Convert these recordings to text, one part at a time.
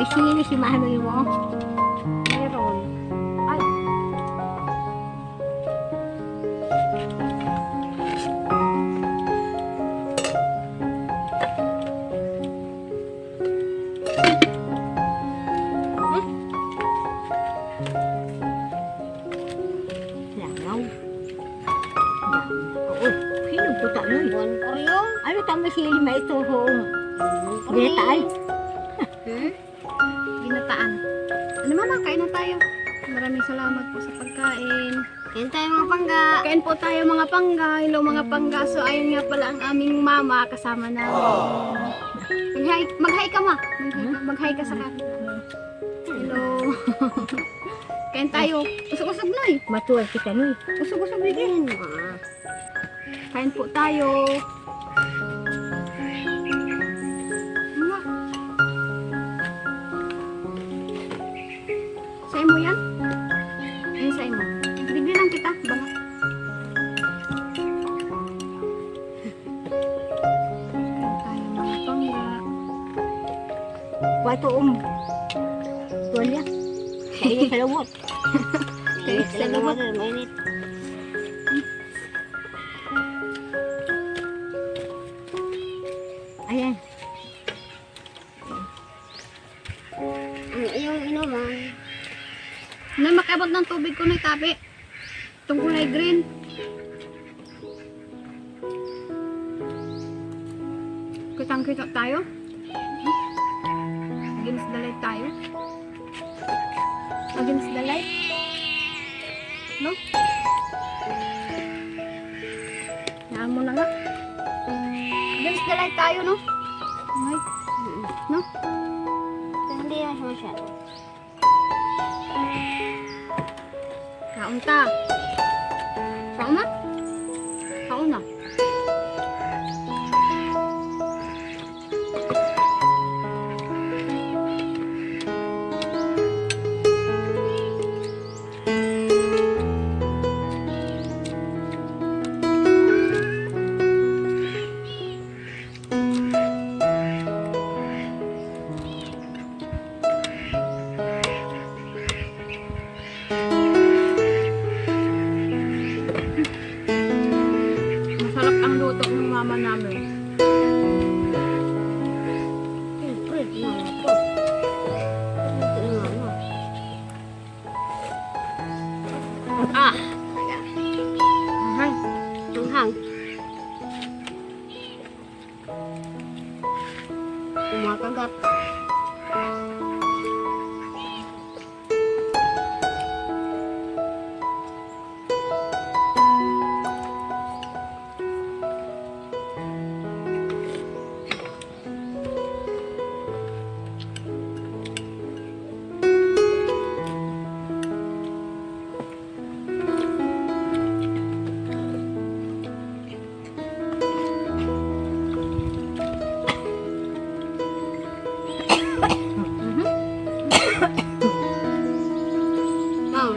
may sili si Manoy mo. Meron. Ay. Langaw. Oo, sino puta nun? Buwan ko yung. Ano tama sili may ito hong? Gita ay. Ginataan. Ano mama, kain na tayo. Maraming salamat po sa pagkain. Kain tayo mga pangga. Kain po tayo mga pangga. Hello mga pangga. So ayun nga pala ang aming mama kasama na. Mag-hi ka ma. Mag-hi ka sa camera. Hello. Kain tayo. Usog-usog na eh. Matuwal kita nun. Usog-usog din. Kain po tayo. Mama. Sa'yo mo yan? Ayun sa'yo mo. Bigyan lang kita. Bala. Kain tayo mga pangga. Wato tuwalya. Kainit sa lawot. Kainit sa lawot. Mainit. Ayan. Yung inuman. Nay, makabot ng tubig ko na itabi. Itong kulay green. Kitang-kita tayo. Against the light tayo. Against the light. No? Yaan mo na nga. Against the light tayo, no? Okay. No? Hindi na siya masyado. Kaunta. Kaun na? Kaun na. Masarap ang luto ng mama namin. Siyempre, mga po. Ito na mama. Ah! Anghang. Anghang. Kumakagat.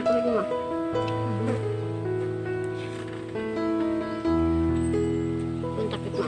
Tuloy mo. Yung takip mo.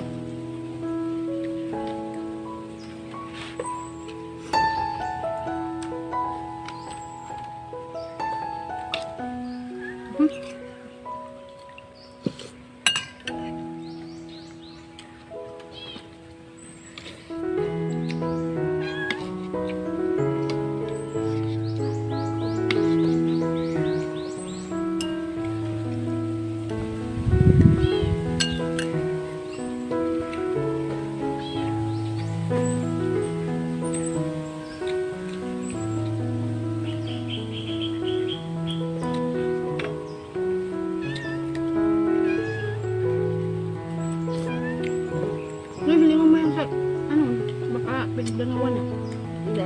Hilingan mo yung sa, ano, baka pinagdangawan na. Hindi.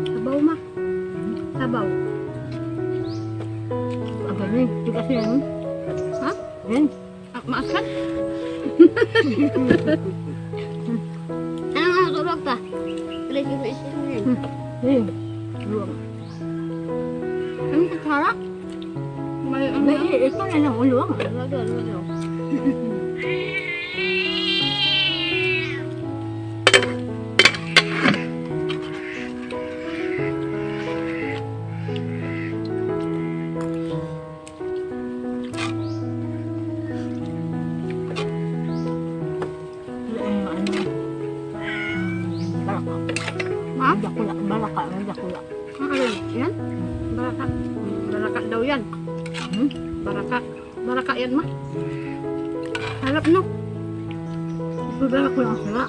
Sabaw ma. Sabaw. Apa ni? Tu kasi yan. Ha? Yan. Ah, maaskan? Ano nga tulog ka? Luwang. Ang kutsara? May Ito na lang luwang. Ha? Baraka. Ang alin? Yan? Baraka. Baraka daw yan. Baraka. Baraka yan, ma. Harap, no? Baraka lang sila.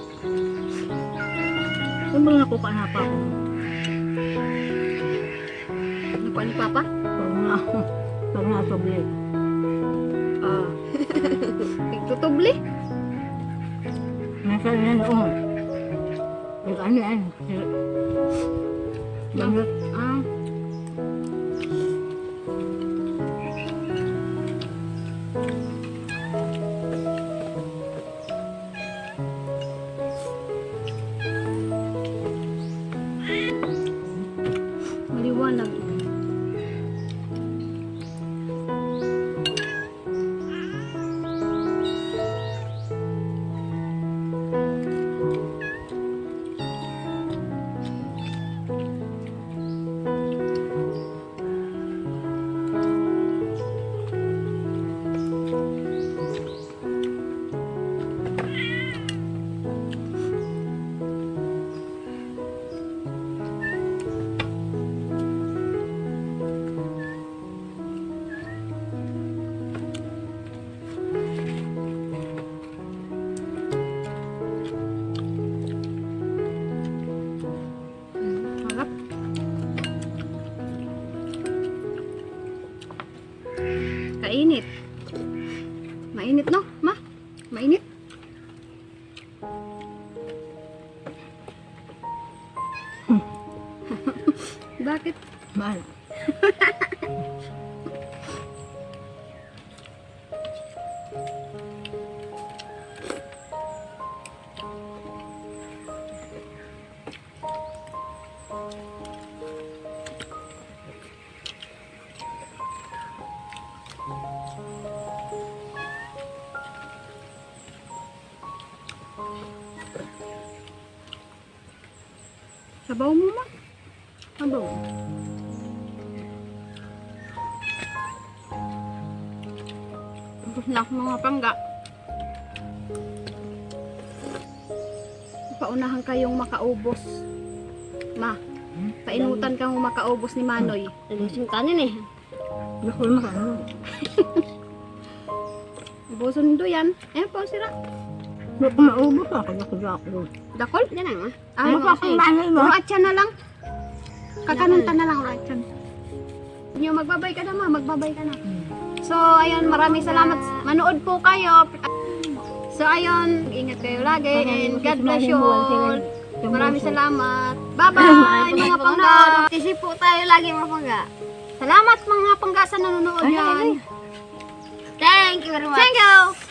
Ano ba nakukanapa ko? Ano pa ni Papa? Pag nga sobli. Tutubli. Nasa na noon. Ano yan? Bangot. Maliwanag. Harap. Kainit. Mainit, no, ma? Mainit. Bakit? Mahal. Sabaw mo, ma. Sabaw. Tapos na mga pangga. Paunahan kayong makaubos. Ma, painutan kang makaubos ni Manoy. Talusin kanin eh. Gusto mo ano? Ubuson do yan. Eh, po sira. Maubos ako. Ako. Dakol? Yan ang ah. Ah, Bakit manay mo? atyan na lang. Kakanuntan na lang, atyan. Yung magbabay ka na, ma. Magbabay ka na. So, ayun, maraming salamat. Manood po kayo. So, ayun, ingat kayo lagi. And God bless you all. Maraming salamat. Bye-bye, mga pangga. Tisi po tayo lagi mga pangga. Salamat mga pangga sa nanonood yan. Thank you very much. Thank you.